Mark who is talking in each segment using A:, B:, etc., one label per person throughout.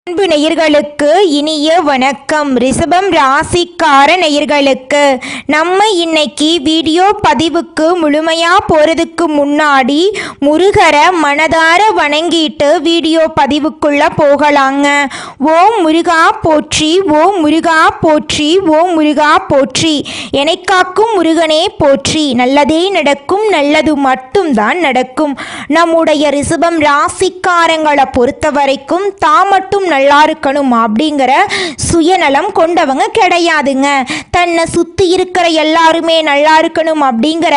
A: அன்பு நேயர்களுக்கு இனிய வணக்கம். ரிஷபம் ராசிக்கார நேயர்களுக்கு நம்ம இன்னைக்கு வீடியோ பதிவுக்கு முழுமையா போறதுக்கு முன்னாடி முருகரை மனதார வணங்கிட்டு வீடியோ பதிவுக்குள்ள போகலாங்க. ஓம் முருகா போற்றி, ஓம் முருகா போற்றி, ஓம் முருகா போற்றி, என்னை காக்கும் முருகனே போற்றி. நல்லதே நடக்கும், நல்லது மட்டும்தான் நடக்கும். நம்முடைய ரிஷபம் ராசிக்காரங்களை பொறுத்த வரைக்கும் தான் மட்டும் நல்லா இருக்கணும் அப்படிங்கிற சுயநலம் கொண்டவங்க கிடையாதுங்க. தன்னை சுத்தி இருக்கிற எல்லாருமே நல்லா இருக்கணும் அப்படிங்கிற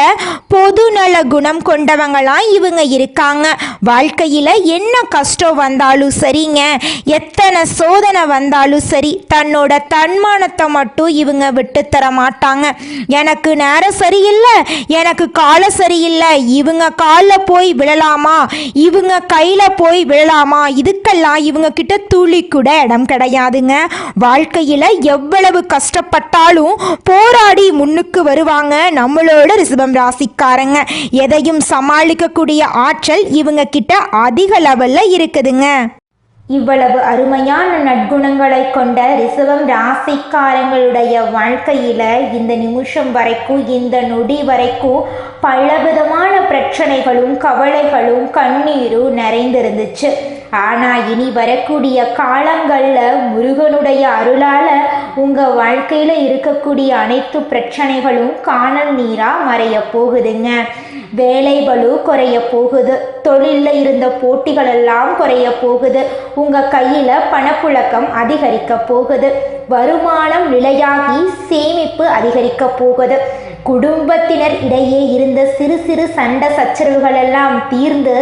A: பொதுநல குணம் கொண்டவங்களாம் இவங்க இருக்காங்க. வாழ்க்கையில என்ன கஷ்டம் வந்தாலும் சரிங்க, எத்தனை சோதனை வந்தாலும் சரி, தன்னோட தன்மானத்தை மட்டும் இவங்க விட்டு தர மாட்டாங்க. எனக்கு நேரம் சரியில்லை, எனக்கு காலம் சரியில்லை, இவங்க காலில் போய் விழலாமா, இவங்க கையில போய் விழலாமா, இதுக்கெல்லாம் இவங்க கிட்ட துளி கூட இடம் கிடையாதுங்க. வாழ்க்கையில எவ்வளவு கஷ்டப்பட்டாலும் போராடி முன்னுக்கு வருவாங்க நம்மளோட ரிஷபம் ராசிக்காரங்க. எதையும் சமாளிக்கக்கூடிய ஆற்றல் இவங்க கிட்ட அதிக லெவல்ல இருக்குதுங்க. இவ்வளவு அருமையான நற்குணங்களை கொண்ட ரிஷபம் ராசிக்காரங்களுடைய வாழ்க்கையில இந்த நிமிஷம் வரைக்கும், இந்த நொடி வரைக்கும் பலவிதமான பிரச்சனைகளும் கவலைகளும் கண்ணீரும் நிறைந்திருந்துச்சு. ஆனால் இனி வரக்கூடிய காலங்களில் முருகனுடைய அருளால் உங்கள் வாழ்க்கையில் இருக்கக்கூடிய அனைத்து பிரச்சனைகளும் காணல் நீராக மறைய போகுதுங்க. வேலை பளு குறைய போகுது, தொழிலில் இருந்த போட்டிகளெல்லாம் குறைய போகுது, உங்கள் கையில் பணப்புழக்கம் அதிகரிக்க போகுது, வருமானம் நிலையாகி சேமிப்பு அதிகரிக்க போகுது, குடும்பத்தினர் இடையே இருந்த சிறு சிறு சண்டை சச்சரவுகளெல்லாம் தீர்ந்து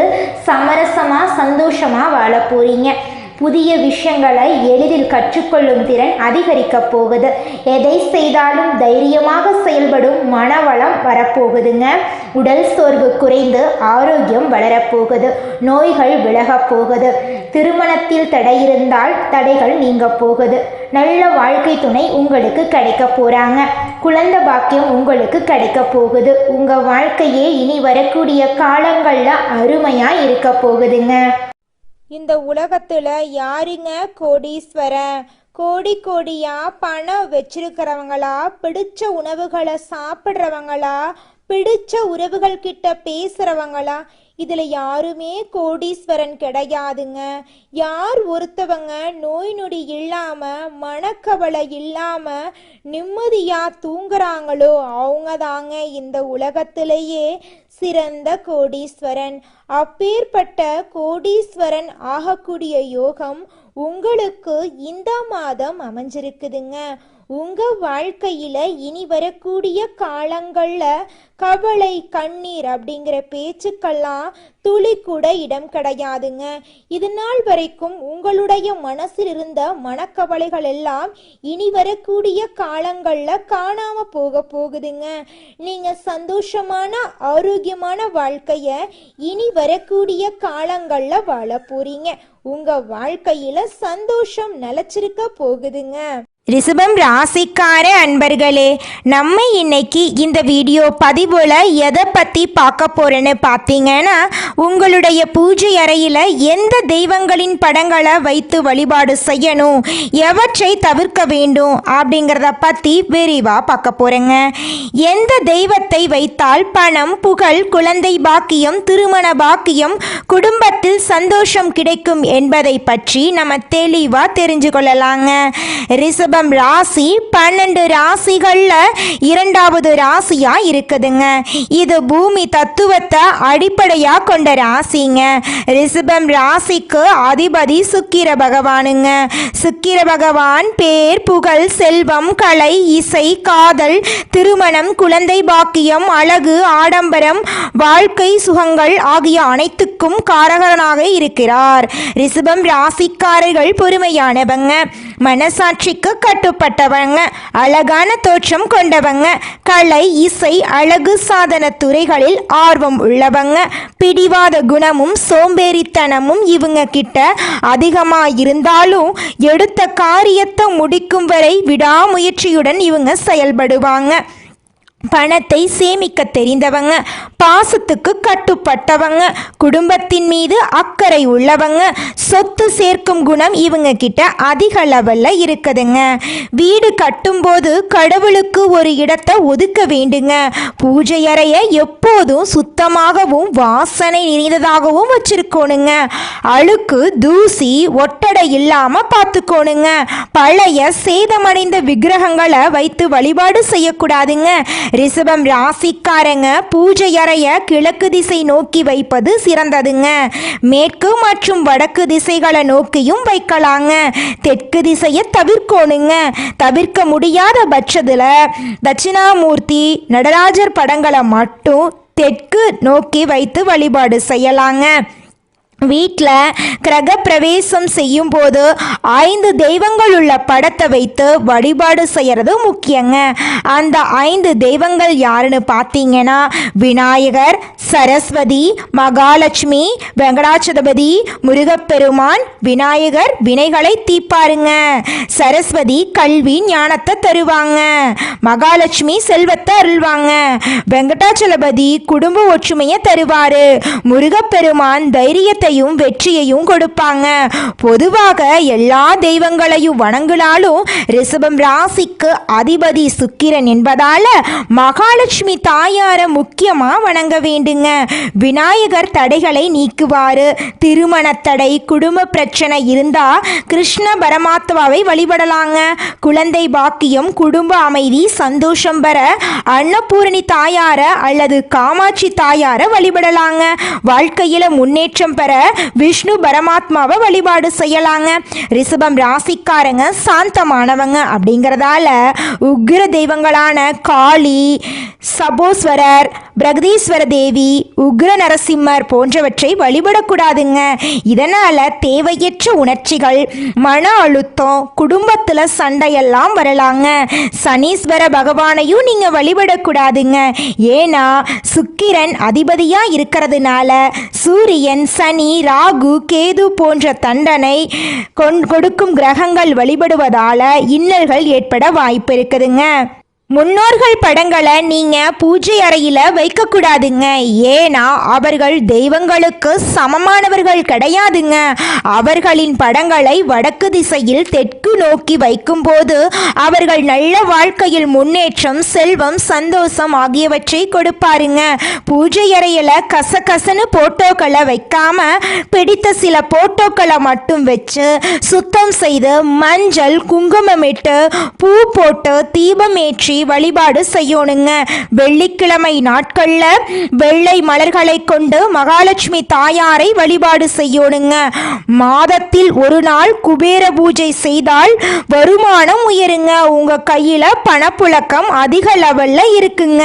A: சமரசமாக சந்தோஷமாக வாழ போறீங்க. புதிய விஷயங்களை எளிதில் கற்றுக்கொள்ளும் திறன் அதிகரிக்க போகுது. எதை செய்தாலும் தைரியமாக செயல்படும் மனவளம் வரப்போகுதுங்க. உடல் சோர்வு குறைந்து ஆரோக்கியம் வளரப்போகுது. நோய்கள் விலகப் போகுது. திருமணத்தில் தடை இருந்தால் தடைகள் நீங்க போகுது. நல்ல வாழ்க்கை துணை உங்களுக்கு கிடைக்க போறாங்க. குழந்தை பாக்கியம் உங்களுக்கு கிடைக்க போகுது. உங்க வாழ்க்கையே இனி வரக்கூடிய காலங்கள்ல அருமையா இருக்க போகுதுங்க. இந்த உலகத்துல யாருங்க கோடீஸ்வரன்? கோடி கோடியா பணம் வச்சிருக்கிறவங்களா, பிடிச்ச உணவுகளை சாப்பிட்றவங்களா, பிடிச்ச உறவுகள் கிட்ட பேசுறவங்களா? இதில் யாருமே கோடீஸ்வரன் கிடையாதுங்க. யார் ஒருத்தவங்க நோய் நொடி இல்லாமல், மனக்கவலை இல்லாமல் நிம்மதியாக தூங்குறாங்களோ அவங்க தாங்க இந்த உலகத்திலேயே சிறந்த கோடீஸ்வரன். அப்பேற்பட்ட கோடீஸ்வரன் ஆகக்கூடிய யோகம் உங்களுக்கு இந்த மாதம் அமைஞ்சிருக்குதுங்க. உங்க வாழ்க்கையில இனி வரக்கூடிய காலங்கள்ல கவலை கண்ணீர் அப்படிங்கிற பேச்சுக்கெல்லாம் துளி கூட இடம் கிடையாதுங்க. இது நாள் வரைக்கும் உங்களுடைய மனசில் இருந்த மனக்கவலைகள் எல்லாம் இனி வரக்கூடிய காலங்கள்ல காணாம போக போகுதுங்க. நீங்க சந்தோஷமான ஆரோக்கியமான வாழ்க்கைய இனி வரக்கூடிய காலங்கள்ல வாழ போறீங்க. உங்க வாழ்க்கையில சந்தோஷம் நிலைச்சிருக்க போகுதுங்க. ரிஷபம் ராசிக்கார அன்பர்களே, நம்ம இன்னைக்கு இந்த வீடியோ பதிவுல எதை பற்றி பார்க்க போறேன்னு பார்த்தீங்கன்னா, உங்களுடைய பூஜை அறையில் எந்த தெய்வங்களின் படங்களை வைத்து வழிபாடு செய்யணும், எவற்றை தவிர்க்க வேண்டும் அப்படிங்கிறத பற்றி விரிவாக பார்க்க போகிறேங்க. எந்த தெய்வத்தை வைத்தால் பணம், புகழ், குழந்தை பாக்கியம், திருமண பாக்கியம், குடும்பத்தில் சந்தோஷம் கிடைக்கும் என்பதை பற்றி நம்ம தெளிவாக தெரிஞ்சு கொள்ளலாங்க. ரிஷபம் ராசி 12 ராசிகள்ல 2வது ராசியா இருக்குதுங்க. இது பூமி தத்துவத்தை அடிப்படையா கொண்ட ராசிங்க. ரிஷபம் ராசிக்கு அதிபதி சுக்கிர பகவானுங்க. சுக்கிர பகவான் பேர், புகழ், செல்வம், கலை, இசை, காதல், திருமணம், குழந்தை பாக்கியம், அழகு, ஆடம்பரம், வாழ்க்கை சுகங்கள் ஆகிய அனைத்துக்கும் காரகனாக இருக்கிறார். ரிஷபம் ராசிக்காரர்கள் பொறுமையானவங்க, மனசாட்சிக்கு கட்டுப்பட்டவங்க, அழகான தோற்றம் கொண்டவங்க, கலை, இசை, அழகு சாதன துறைகளில் ஆர்வம் உள்ளவங்க. பிடிவாத குணமும் சோம்பேறித்தனமும் இவங்க கிட்ட அதிகமா இருந்தாலும் எடுத்த காரியத்தை முடிக்கும் வரை விடாமுயற்சியுடன் இவங்க செயல்படுவாங்க. பணத்தை சேமிக்க தெரிந்தவங்க, பாசத்துக்கு கட்டுப்பட்டவங்க, குடும்பத்தின் மீது அக்கறை உள்ளவங்க, சொத்து சேர்க்கும் குணம் இவங்க கிட்ட அதிக லெவல்ல இருக்குதுங்க. வீடு கட்டும்போது கடவுளுக்கு ஒரு இடத்தை ஒதுக்க வேண்டுங்க. பூஜை அறையை எப்போதும் சுத்தமாகவும் வாசனை நிறைந்ததாகவும் வச்சிருக்கோணுங்க. அழுக்கு தூசி ஒட்டடை இல்லாம பார்த்துக்கோணுங்க. பழைய சேதமடைந்த விக்கிரகங்களை வைத்து வழிபாடு செய்யக்கூடாதுங்க. ரிஷபம் ராசிக்காரங்க பூஜை அறைய கிழக்கு திசை நோக்கி வைப்பது சிறந்ததுங்க. மேற்கு மற்றும் வடக்கு திசைகளை நோக்கியும் வைக்கலாங்க. தெற்கு திசையை தவிர்க்கணுங்க. தவிர்க்க முடியாத பட்சத்தில் தட்சிணாமூர்த்தி நடராஜர் படங்களை மட்டும் தெற்கு நோக்கி வைத்து வழிபாடு செய்யலாங்க. வீட்டில் கிரக பிரவேசம் செய்யும் போது 5 தெய்வங்கள் உள்ள படத்தை வைத்து வழிபாடு செய்கிறது முக்கியங்க. அந்த 5 தெய்வங்கள் யாருன்னு பார்த்தீங்கன்னா விநாயகர், சரஸ்வதி, மகாலட்சுமி, வெங்கடாச்சலபதி, முருகப்பெருமான். விநாயகர் வினைகளை தீர்ப்பாருங்க. சரஸ்வதி கல்வி ஞானத்தை தருவாங்க. மகாலட்சுமி செல்வத்தை அருள்வாங்க. வெங்கடாச்சலபதி குடும்ப ஒற்றுமையை தருவாரு. முருகப்பெருமான் தைரியத்தை வெற்றியையும் கொடுப்பாங்க. பொதுவாக எல்லா தெய்வங்களையும் வணங்கினாலும் ரிஷபம் ராசிக்கு அதிபதி சுக்கிரன் என்பதால மகாலட்சுமி தாயார முக்கியமா வணங்க வேண்டுங்க. விநாயகர் தடைகளை நீக்குவாரு. திருமண தடை, குடும்ப பிரச்சனை இருந்தா கிருஷ்ண பரமாத்மாவை வழிபடலாங்க. குழந்தை பாக்கியம், குடும்ப அமைதி, சந்தோஷம் பெற அன்னபூரணி தாயார அல்லது காமாட்சி தாயார வழிபடலாங்க. வாழ்க்கையில முன்னேற்றம் பெற விஷ்ணு பரமாத்மாவை வழிபாடு செய்யலாங்க. ரிஷபம் ராசிக்காரங்க சாந்தமானவங்க அப்படிங்கிறதால உக்ர தெய்வங்களான காளி, சபோஸ்வரர், பிரகதீஸ்வர தேவி, உக்ர நரசிம்மர் போன்றவற்றை வழிபடக்கூடாதுங்க. இதனால தேவையற்ற உணர்ச்சிகள், மன அழுத்தம், குடும்பத்தில் சண்டையெல்லாம் வரலாங்க. சனீஸ்வர பகவானையும் நீங்க வழிபடக்கூடாதுங்க. ஏன்னா சுக்கிரன் அதிபதியா இருக்கிறதுனால சூரியன், சனி, ராகு, கேது போன்ற தண்டனை கொடுக்கும் கிரகங்கள் வழிபடுவதால இன்னல்கள் ஏற்பட வாய்ப்பு இருக்குதுங்க. முன்னோர்கள் படங்களை நீங்க பூஜை அறையில வைக்கக்கூடாதுங்க. ஏன்னா அவர்கள் தெய்வங்களுக்கு சமமானவர்கள் கிடையாதுங்க. அவர்களின் படங்களை வடக்கு திசையில் தெற்கு நோக்கி வைக்கும்போது அவர்கள் நல்ல வாழ்க்கையில் முன்னேற்றம், செல்வம், சந்தோஷம் ஆகியவற்றை கொடுப்பாருங்க. பூஜை அறையில கசகசன்னு போட்டோக்களை வைக்காம பிடித்த சில போட்டோக்களை மட்டும் வச்சு சுத்தம் செய்து மஞ்சள் குங்குமமிட்டு பூ போட்டு தீபம் ஏற்றி வழிபாடு செய்யணுங்க. வெள்ளிக்கிழமை நாட்கள்ல வெள்ளை மலர்களை கொண்டு மகாலட்சுமி தாயாரை வழிபாடு செய்யணுங்க. மாதத்தில் ஒரு நாள் குபேர பூஜை செய்தால் வருமானம் உயருங்க. உங்க கையில பணப்புழக்கம் அதிக லெவல்ல இருக்குங்க.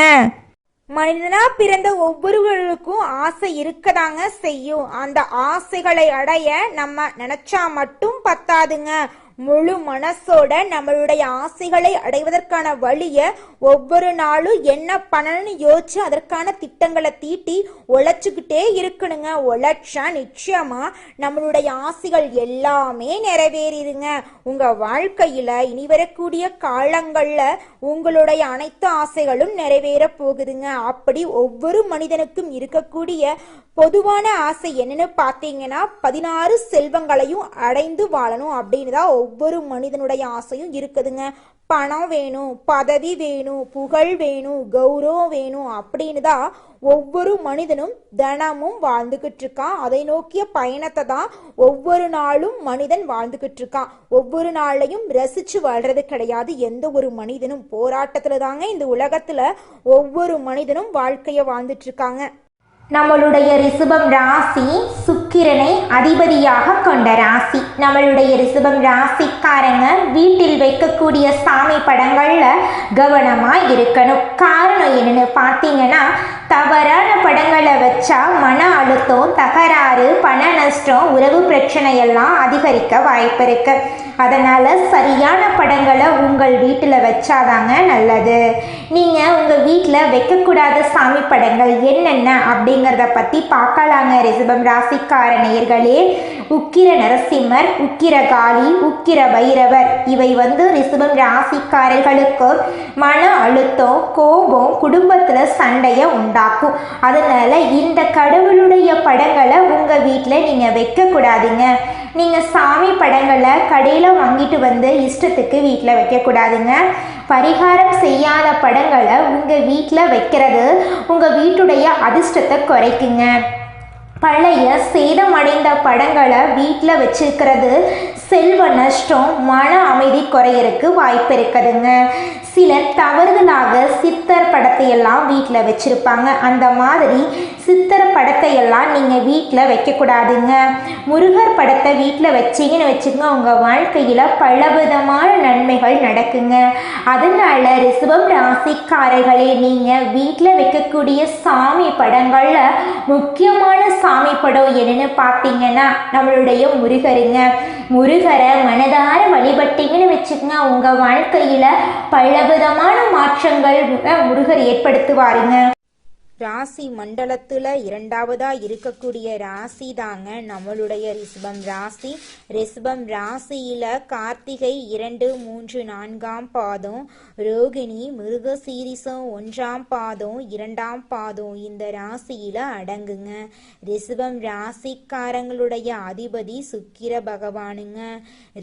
A: மனிதனா பிறந்த ஒவ்வொருவருக்கும் ஆசை இருக்கதாங்க செய்யும். அந்த ஆசைகளை அடைய நம்ம நினைச்சா மட்டும் பத்தாதுங்க. முழு மனசோட நம்மளுடைய ஆசைகளை அடைவதற்கான வழியை ஒவ்வொரு நாளும் என்ன பண்ணணும்னு யோசிச்சு அதற்கான திட்டங்களை தீட்டி உழைச்சிக்கிட்டே இருக்கணுங்க. உழைச்சா நிச்சயமா நம்மளுடைய ஆசைகள் எல்லாமே நிறைவேறிடுங்க. உங்க வாழ்க்கையில இனி வரக்கூடிய காலங்கள்ல உங்களுடைய அனைத்து ஆசைகளும் நிறைவேற போகுதுங்க. அப்படி ஒவ்வொரு மனிதனுக்கும் இருக்கக்கூடிய பொதுவான ஆசை என்னன்னு பார்த்தீங்கன்னா 16 செல்வங்களையும் அடைந்து வாழணும் அப்படின்னு தான் ஒவ்வொரு மனிதனுடைய ஆசையும் இருக்குதுங்க. பணம் வேணும், பதவி வேணும், புகழ் வேணும், கௌரவம் வேணும் அப்படின்னு தான் ஒவ்வொரு மனிதனும் தினமும் வாழ்ந்துகிட்டு இருக்கான். அதை நோக்கிய பயணத்தை தான் ஒவ்வொரு நாளும் மனிதன் வாழ்ந்துகிட்டு இருக்கான். ஒவ்வொரு நாளையும் ரசிச்சு வாழ்றது கிடையாது எந்த ஒரு மனிதனும். போராட்டத்துல தாங்க இந்த உலகத்துல ஒவ்வொரு மனிதனும் வாழ்க்கைய வாழ்ந்துட்டு இருக்காங்க. நம்மளுடைய ரிஷபம் ராசி சுக்கிரனை அதிபதியாக கொண்ட ராசி. நம்மளுடைய ரிஷபம் ராசிக்காரங்க வீட்டில் வைக்கக்கூடிய சாமி படங்கள்ல கவனமா இருக்கணும். காரணம் என்னன்னு பார்த்தீங்கன்னா தவறான படங்களை வச்சா மன அழுத்தம், தகராறு, பண நஷ்டம், உறவு பிரச்சனையெல்லாம் அதிகரிக்க வாய்ப்பு இருக்கு. அதனால் சரியான படங்களை உங்கள் வீட்டில் வச்சாதாங்க நல்லது. நீங்கள் உங்கள் வீட்டில் வைக்கக்கூடாத சாமி படங்கள் என்னென்ன அப்படிங்கிறத பற்றி பார்க்கலாங்க. ரிஷபம் ராசிக்கார நேயர்களே, உக்கிர நரசிம்மர், உக்கிர காளி, உக்கிர பைரவர் இவை ரிஷபம் ராசிக்காரர்களுக்கு மன அழுத்தம், கோபம், குடும்பத்தில் சண்டையை உண்டாக்கும். அதனால் இந்த கடவுளுடைய படங்களை உங்கள் வீட்டில் நீங்கள் வைக்கக்கூடாதுங்க. நீங்கள் சாமி படங்களை கடையில் வாங்கிட்டு இஷ்டத்துக்கு வீட்டில் வைக்கக்கூடாதுங்க. பரிகாரம் செய்யாத படங்களை உங்கள் வீட்டில் வைக்கிறது உங்கள் வீட்டுடைய அதிர்ஷ்டத்தை குறைக்குங்க. பழைய சேதமடைந்த படங்களை வீட்டில் வச்சிருக்கிறது செல்வ நஷ்டம், மன அமைதி குறையறதுக்கு வாய்ப்பு இருக்குதுங்க. சிலர் தவறுதலாக சித்தர் படத்தையெல்லாம் வீட்டில் வச்சுருப்பாங்க. அந்த மாதிரி சித்தர் படத்தையெல்லாம் நீங்கள் வீட்டில் வைக்கக்கூடாதுங்க. முருகர் படத்தை வீட்டில் வச்சிங்கன்னு வச்சுங்க, உங்கள் வாழ்க்கையில் பலவிதமான நன்மைகள் நடக்குங்க. அதனால ரிஷபம் ராசிக்காரர்களே, நீங்கள் வீட்டில் வைக்கக்கூடிய சாமி படங்களில் முக்கியமான சாமி படம் என்னன்னு பார்த்தீங்கன்னா நம்மளுடைய முருகருங்க. முருகரை மனதார வழிபட்டீங்கன்னு வச்சுக்கோங்க, உங்கள் வாழ்க்கையில் பலவிதமான மாற்றங்கள் முருகர் ஏற்படுத்துவாருங்க.
B: ராசி மண்டலத்தில் இரண்டாவதாக இருக்கக்கூடிய ராசி தாங்க நம்மளுடைய ரிஷபம் ராசி. ரிஷபம் ராசியில் கார்த்திகை 2, 3, 4ஆம் பாதம், ரோகிணி, மிருகசீரிசம் 1ஆம் பாதம், 2ஆம் பாதம் இந்த ராசியில் அடங்குங்க. ரிஷபம் ராசிக்காரங்களுடைய அதிபதி சுக்கிர பகவானுங்க.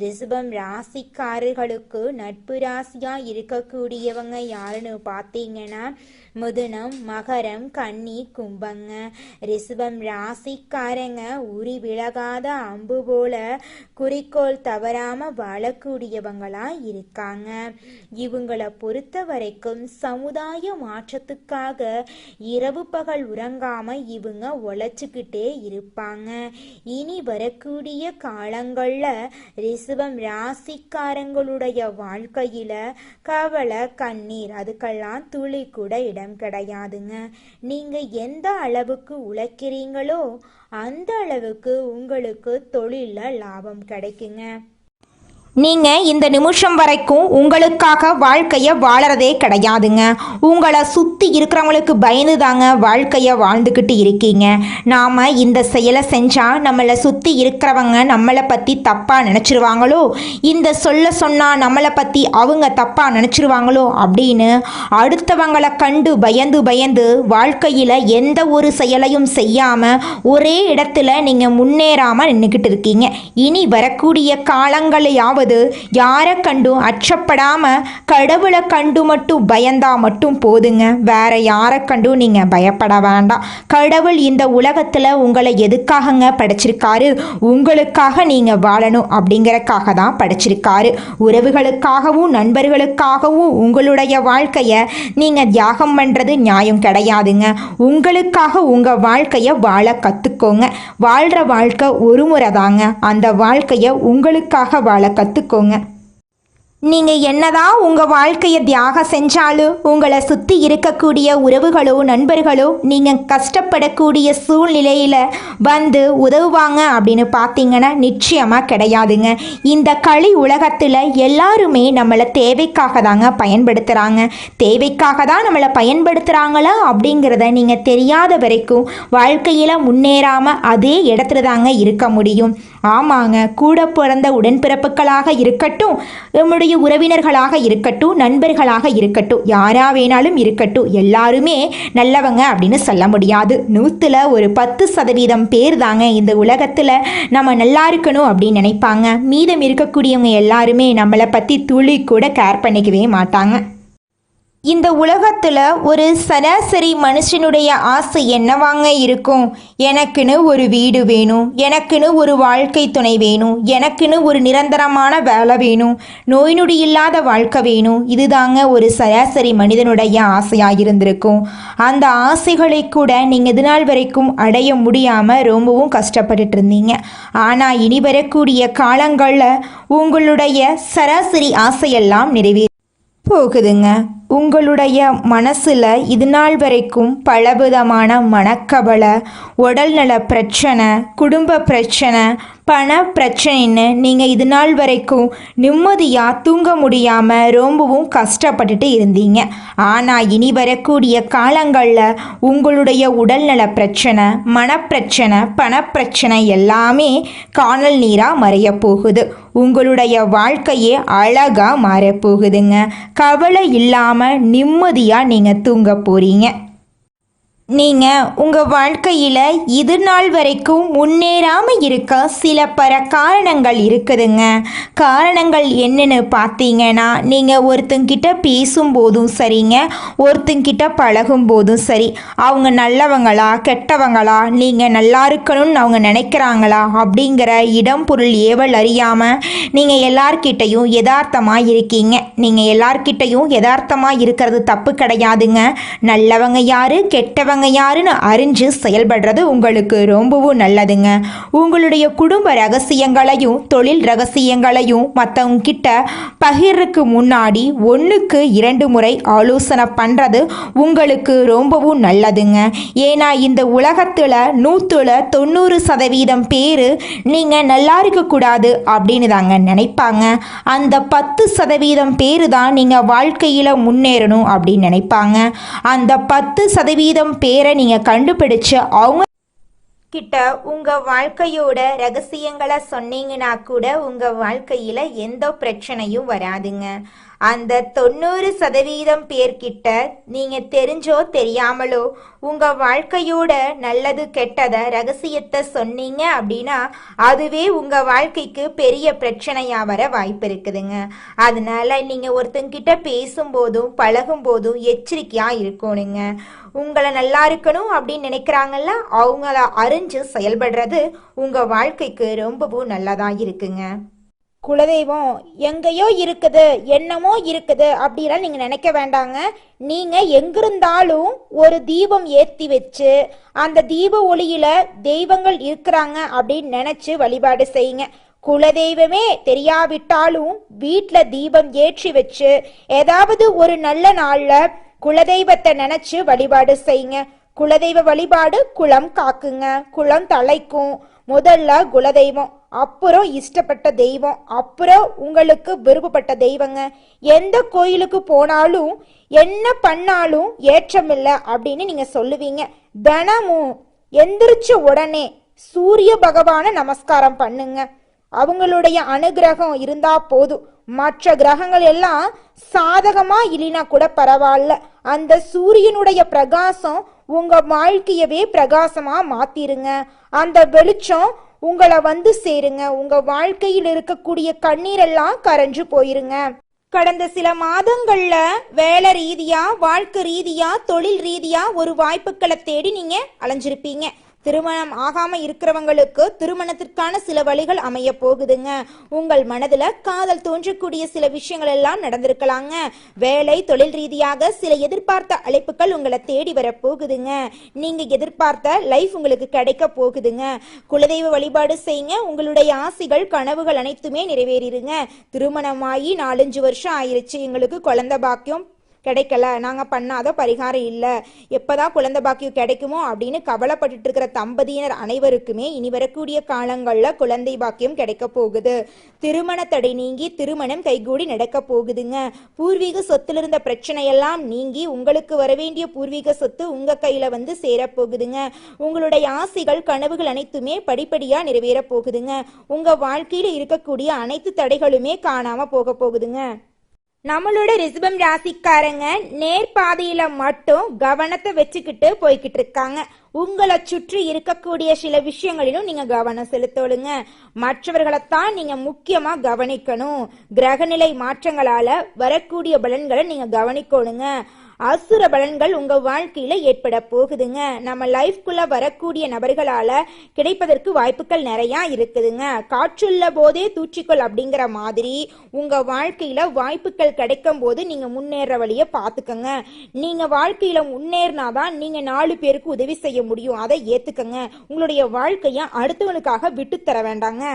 B: ரிஷபம் ராசிக்காரர்களுக்கு நட்பு ராசியாக இருக்கக்கூடியவங்க யாருன்னு பார்த்தீங்கன்னா மிதுனம், மகரம், கன்னி, கும்பங்க. ரிஷபம் ராசிக்காரங்க உரி விலகாத அம்பு போல குறிக்கோள் தவறாம வாழக்கூடியவங்களா இருக்காங்க. இவங்களை பொறுத்த வரைக்கும் சமுதாய மாற்றத்துக்காக இரவு பகல் உறங்காம இவங்க உழைச்சுக்கிட்டே இருப்பாங்க. இனி வரக்கூடிய காலங்கள்ல ரிஷபம் ராசிக்காரங்களுடைய வாழ்க்கையில கவலை, கண்ணீர் அதுக்கெல்லாம் துளி கூட இடம் கிடையாதுங்க. நீங்க எந்த அளவுக்கு உழைக்கிறீங்களோ அந்த அளவுக்கு உங்களுக்கு தொழில்ல லாபம் கிடைக்குங்க.
A: நீங்கள் இந்த நிமிஷம் வரைக்கும் உங்களுக்காக வாழ்க்கையை வாழறதே கிடையாதுங்க. உங்களை சுற்றி இருக்கிறவங்களுக்கு பயந்து தாங்க வாழ்க்கையை வாழ்ந்துக்கிட்டு இருக்கீங்க. நாம் இந்த செயலை செஞ்சால் நம்மளை சுற்றி இருக்கிறவங்க நம்மளை பற்றி தப்பாக நினச்சிருவாங்களோ, இந்த சொல்ல சொன்னால் நம்மளை பற்றி அவங்க தப்பாக நினச்சிருவாங்களோ அப்படின்னு அடுத்தவங்களை கண்டு பயந்து பயந்து வாழ்க்கையில் எந்த ஒரு செயலையும் செய்யாமல் ஒரே இடத்துல நீங்கள் முன்னேறாமல் நின்றுக்கிட்டு இருக்கீங்க. இனி வரக்கூடிய காலங்களையாவது யாரை கண்டும் அச்சப்படாம கடவுளை கண்டு மட்டும் பயந்தா மட்டும் போதுங்க. வேற யாரை கண்டும் நீங்க பயப்பட வேண்டாம். கடவுள் இந்த உலகத்துல உங்களை எதுக்காகங்க படைச்சிருக்காரு? உங்களுக்காக நீங்க வாழணும் அப்படிங்கறக்காக தான் படைச்சிருக்காரு. உறவுகளுக்காகவும் நண்பர்களுக்காகவும் உங்களுடைய வாழ்க்கைய நீங்க தியாகம் பண்றது நியாயம் கிடையாதுங்க. உங்களுக்காக உங்க வாழ்க்கைய வாழ கத்துக்கோங்க. வாழ்ற வாழ்க்கை ஒரு முறை தாங்க. அந்த வாழ்க்கைய உங்களுக்காக வாழ கத்துக்கோங்க. நீங்கள் என்னதான் உங்கள் வாழ்க்கையை தியாகம் செஞ்சாலும் உங்களை சுற்றி இருக்கக்கூடிய உறவுகளோ நண்பர்களோ நீங்கள் கஷ்டப்படக்கூடிய சூழ்நிலையில் உதவுவாங்க அப்படின்னு பார்த்தீங்கன்னா நிச்சயமாக கிடையாதுங்க. இந்த களி உலகத்தில் எல்லாருமே நம்மளை தேவைக்காக தாங்க பயன்படுத்துகிறாங்க. தேவைக்காக தான் நம்மளை பயன்படுத்துகிறாங்களா அப்படிங்கிறத நீங்கள் தெரியாத வரைக்கும் வாழ்க்கையில் முன்னேறாமல் அதே இடத்துல தாங்க இருக்க முடியும். ஆமாங்க, கூட பிறந்த உடன்பிறப்புகளாக இருக்கட்டும், நம்முடைய உறவினர்களாக இருக்கட்டும், நண்பர்களாக இருக்கட்டும், யாரா வேணாலும் இருக்கட்டும், எல்லாருமே நல்லவங்க அப்படின்னு சொல்ல முடியாது. 100ல் ஒரு 10% பேர் தாங்க இந்த உலகத்தில் நம்ம நல்லா இருக்கணும் அப்படின்னு நினைப்பாங்க. மீதம் இருக்கக்கூடியவங்க எல்லாருமே நம்மளை பற்றி துளி கூட கேர் பண்ணிக்கவே மாட்டாங்க. இந்த உலகத்தில் ஒரு சராசரி மனுஷனுடைய ஆசை என்னவாங்க இருக்கும்? எனக்குன்னு ஒரு வீடு வேணும், எனக்குன்னு ஒரு வாழ்க்கை துணை வேணும், எனக்குன்னு ஒரு நிரந்தரமான வேலை வேணும், நோய் நொடி இல்லாத வாழ்க்கை வேணும். இதுதாங்க ஒரு சராசரி மனிதனுடைய ஆசையாக இருந்திருக்கும். அந்த ஆசைகளை கூட நீங்கள் இது நாள் வரைக்கும் அடைய முடியாமல் ரொம்பவும் கஷ்டப்பட்டுட்டு இருந்தீங்க. ஆனால் இனி வரக்கூடிய காலங்களில் உங்களுடைய சராசரி ஆசையெல்லாம் நிறைவேறும் போகுதுங்க. உங்களுடைய மனசில் இது நாள் வரைக்கும் பலவிதமான மனக்கவலை, உடல்நல பிரச்சனை, குடும்ப பிரச்சனை, பண பிரச்சனைன்னு நீங்கள் இது நாள் வரைக்கும் நிம்மதியாக தூங்க முடியாமல் ரொம்பவும் கஷ்டப்பட்டுட்டு இருந்தீங்க. ஆனால் இனி வரக்கூடிய காலங்களில் உங்களுடைய உடல்நல பிரச்சனை, மனப்பிரச்சனை, பணப்பிரச்சனை எல்லாமே காணல் நீராக மறைய போகுது. உங்களுடைய வாழ்க்கையே அழகாக மாறப்போகுதுங்க. கவலை இல்லாமல் நிம்மதியாக நீங்கள் தூங்க போகிறீங்க. நீங்கள் உங்கள் வாழ்க்கையில் இது நாள் வரைக்கும் முன்னேறாமல் இருக்க சில காரணங்கள் இருக்குதுங்க. காரணங்கள் என்னென்னு பார்த்தீங்கன்னா, நீங்கள் ஒருத்தங்கிட்ட பேசும்போதும் சரிங்க, ஒருத்தங்கிட்ட பழகும் போதும் சரி, அவங்க நல்லவங்களா கெட்டவங்களா, நீங்கள் நல்லா இருக்கணும்னு அவங்க நினைக்கிறாங்களா அப்படிங்கிற இடம் பொருள் ஏவல் அறியாமல் நீங்கள் எல்லார்கிட்டையும் யதார்த்தமாக இருக்கீங்க. நீங்கள் எல்லார்கிட்டையும் யதார்த்தமாக இருக்கிறது தப்பு கிடையாதுங்க. நல்லவங்க யாரு கெட்டவங்க யாருன்னு அறிஞ்சு செயல்படுறது உங்களுக்கு ரொம்பவும் நல்லதுங்க. உங்களுடைய குடும்ப ரகசியங்களையும் தொழில் ரகசியங்களையும் மற்றவங்க கிட்ட பகிர்றதுக்கு முன்னாடி 1க்கு 2 முறை ஆலோசனை பண்ணுறது உங்களுக்கு ரொம்பவும் நல்லதுங்க. ஏன்னா இந்த உலகத்தில் 190% பேர் நீங்கள் நல்லா இருக்கக்கூடாது அப்படின்னு தாங்க நினைப்பாங்க. அந்த 10% பேர் தான் நீங்கள் வாழ்க்கையில் முன்னேறணும் அப்படின்னு நினைப்பாங்க. அந்த 10% பேரை நீங்கள் கண்டுபிடிச்சு அவங்க கிட்ட உங்கள் வாழ்க்கையோட ரகசியங்களை சொன்னீங்கன்னா கூட உங்கள் வாழ்க்கையில் எந்த பிரச்சனையும் வராதுங்க. அந்த 90% பேர்கிட்ட நீங்கள் தெரிஞ்சோ தெரியாமலோ உங்கள் வாழ்க்கையோட நல்லது கெட்டதை ரகசியத்தை சொன்னீங்க அப்படின்னா அதுவே உங்கள் வாழ்க்கைக்கு பெரிய பிரச்சனையாக வர வாய்ப்பு இருக்குதுங்க. அதனால நீங்கள் ஒருத்தங்கிட்ட பேசும்போதும் பழகும்போதும் எச்சரிக்கையாக இருக்கணுங்க. உங்களை நல்லா இருக்கணும் அப்படின்னு நினைக்கிறாங்கல்ல, அவங்கள அறிஞ்சு செயல்படுறது உங்கள் வாழ்க்கைக்கு ரொம்பவும் நல்லதாக இருக்குங்க.
B: குலதெய்வம் எங்கேயோ இருக்குது, என்னமோ இருக்குது அப்படிலாம் நீங்கள் நினைக்க வேண்டாங்க. நீங்கள் எங்கிருந்தாலும் ஒரு தீபம் ஏற்றி வச்சு அந்த தீப ஒளியில தெய்வங்கள் இருக்கிறாங்க அப்படின்னு நினச்சி வழிபாடு செய்யுங்க. குலதெய்வமே தெரியாவிட்டாலும் வீட்டில் தீபம் ஏற்றி வச்சு ஏதாவது ஒரு நல்ல நாளில் குலதெய்வத்தை நினச்சி வழிபாடு செய்யுங்க. குலதெய்வ வழிபாடு குலம் காக்குங்க, குலம் தலைக்கும். முதல்ல குலதெய்வம், அப்புறம் இஷ்டப்பட்ட தெய்வம், அப்புறம் உங்களுக்கு விருப்பப்பட்ட தெய்வங்க. எந்த கோயிலுக்கு போனாலும் என்ன பண்ணாலும் ஏற்றமில்லை அப்படின்னு நீங்க சொல்லுவீங்க. தினமும் எந்திரிச்ச உடனே சூரிய பகவானை நமஸ்காரம் பண்ணுங்க. அவங்களுடைய அனுகிரகம் இருந்தா போதும். மற்ற கிரகங்கள் எல்லாம் சாதகமா இல்லைனா கூட பரவாயில்ல, அந்த சூரியனுடைய பிரகாசம் உங்க வாழ்க்கையவே பிரகாசமா மாத்திருங்க. அந்த வெளிச்சம் உங்களை வந்து சேருங்க. உங்க வாழ்க்கையில் இருக்கக்கூடிய கண்ணீரெல்லாம் கரைஞ்சு போயிருங்க. கடந்த சில மாதங்கள்ல வேலை ரீதியா, வாழ்க்கை ரீதியா, தொழில் ரீதியா ஒரு வாய்ப்புகளை தேடி நீங்க அலைஞ்சிருப்பீங்க. திருமணம் ஆகாம இருக்கிறவங்களுக்கு திருமணத்திற்கான சில வழிகள் அமைய போகுதுங்க. உங்கள் மனதுல காதல் தோன்றக்கூடிய சில விஷயங்கள் எல்லாம் நடந்திருக்கலாங்க. வேலை தொழில் ரீதியாக சில எதிர்பார்த்த அழைப்புகள் உங்களை தேடி வர போகுதுங்க. நீங்க எதிர்பார்த்த லைஃப் உங்களுக்கு கிடைக்க போகுதுங்க. குலதெய்வ வழிபாடு செய்யுங்க. உங்களுடைய ஆசைகள் கனவுகள் அனைத்துமே நிறைவேறிடுங்க. திருமணமாகி 4-5 வருஷம் ஆயிருச்சு, எங்களுக்கு குழந்தை பாக்கியம் கிடைக்கல, நாங்கள் பண்ணாத பரிகாரம் இல்லை, எப்போதான் குழந்தை பாக்கியம் கிடைக்குமோ அப்படின்னு கவலைப்பட்டு இருக்கிற தம்பதியினர் அனைவருக்குமே இனி வரக்கூடிய காலங்களில் குழந்தை பாக்கியம் கிடைக்க போகுது. திருமண தடை நீங்கி திருமணம் கைகூடி நடக்க போகுதுங்க. பூர்வீக சொத்துல இருந்த பிரச்சனையெல்லாம் நீங்கி உங்களுக்கு வரவேண்டிய பூர்வீக சொத்து உங்க கையில வந்து சேரப்போகுதுங்க. உங்களுடைய ஆசைகள் கனவுகள் அனைத்துமே படிப்படியா நிறைவேற போகுதுங்க. உங்க வாழ்க்கையில இருக்கக்கூடிய அனைத்து தடைகளுமே காணாம போக போகுதுங்க. நம்மளோட ரிஷபம் ராசிக்காரங்க நேர்பாதையில மட்டும் கவனத்தை வச்சுக்கிட்டு போய்கிட்டு இருக்காங்க. உங்களை சுற்றி இருக்கக்கூடிய சில விஷயங்களிலும் நீங்க கவனம் செலுத்தோடுங்க. மற்றவர்களைத்தான் நீங்க முக்கியமா கவனிக்கணும். கிரகநிலை மாற்றங்களால வரக்கூடிய பலன்களை நீங்க கவனிக்கணுங்க. அசுர பலன்கள் உங்க வாழ்க்கையில ஏற்பட போகுதுங்க. நம்ம லைஃப்குள்ள வரக்கூடிய நபர்களால கிடைப்பதற்கு வாய்ப்புகள் நிறைய இருக்குதுங்க. காற்றுள்ள போதே தூற்றிக்கொள் அப்படிங்கிற மாதிரி உங்க வாழ்க்கையில வாய்ப்புகள் கிடைக்கும் போது நீங்க முன்னேற வழிய பாத்துக்கங்க. நீங்க வாழ்க்கையில முன்னேறினாதான் நீங்க 4 பேருக்கு உதவி செய்ய முடியும். அதை ஏத்துக்கங்க. உங்களுடைய வாழ்க்கைய அடுத்தவனுக்காக விட்டு தர வேண்டாங்க.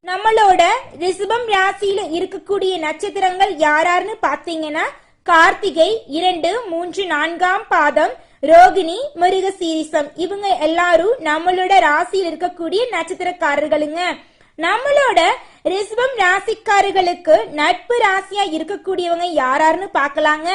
B: நம்மளோட ரிஷபம் ராசியில இருக்கக்கூடிய நட்சத்திரங்கள் யாராருன்னு பாத்தீங்கன்னா கார்த்திகை 2, 3, 4ஆம் பாதம், ரோகிணி, மிருகசீரிசம். இவங்க எல்லாரும் நம்மளோட ராசியில் இருக்கக்கூடிய நட்சத்திரக்காரர்களுங்க. நம்மளோட ரிஷபம் ராசிக்காரர்களுக்கு நட்பு ராசியா இருக்கக்கூடியவங்க யாராருன்னு பார்க்கலாங்க.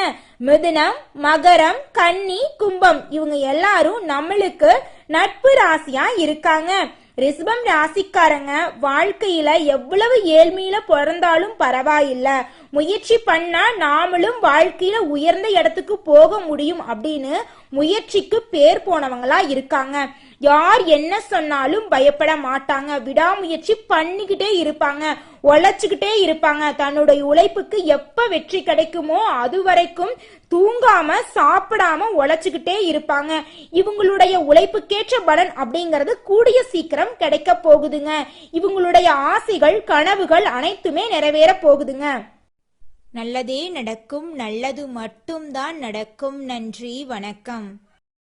B: மிதுனம், மகரம், கன்னி, கும்பம் இவங்க எல்லாரும் நம்மளுக்கு நட்பு ராசியா இருக்காங்க. ரிஷபம் ராசிக்காரங்க வாழ்க்கையில எவ்வளவு ஏழ்மையில பிறந்தாலும் பரவாயில்ல, முயற்சி பண்ணா நாமளும் வாழ்க்கையில உயர்ந்த இடத்துக்கு போக முடியும் அப்படின்னு முயற்சிக்கு பேர் போனவங்களா இருக்காங்க. யார் என்ன சொன்னாலும் பயப்பட மாட்டாங்க, விடாமுயற்சி பண்ணிக்கிட்டே இருப்பாங்க, உழைச்சுக்கிட்டே இருப்பாங்க. தன்னுடைய உழைப்புக்கு எப்ப வெற்றி கிடைக்குமோ அது வரைக்கும் தூங்காம சாப்பிடாம உழைச்சுக்கிட்டே இருப்பாங்க. இவங்களுடைய உழைப்புக்கேற்ற பலன் அப்படிங்கறது கூடிய சீக்கிரம் கிடைக்க போகுதுங்க. இவங்களுடைய ஆசைகள், கனவுகள் அனைத்துமே நிறைவேற போகுதுங்க.
A: நல்லதே நடக்கும், நல்லது மட்டும்தான் நடக்கும். நன்றி, வணக்கம்.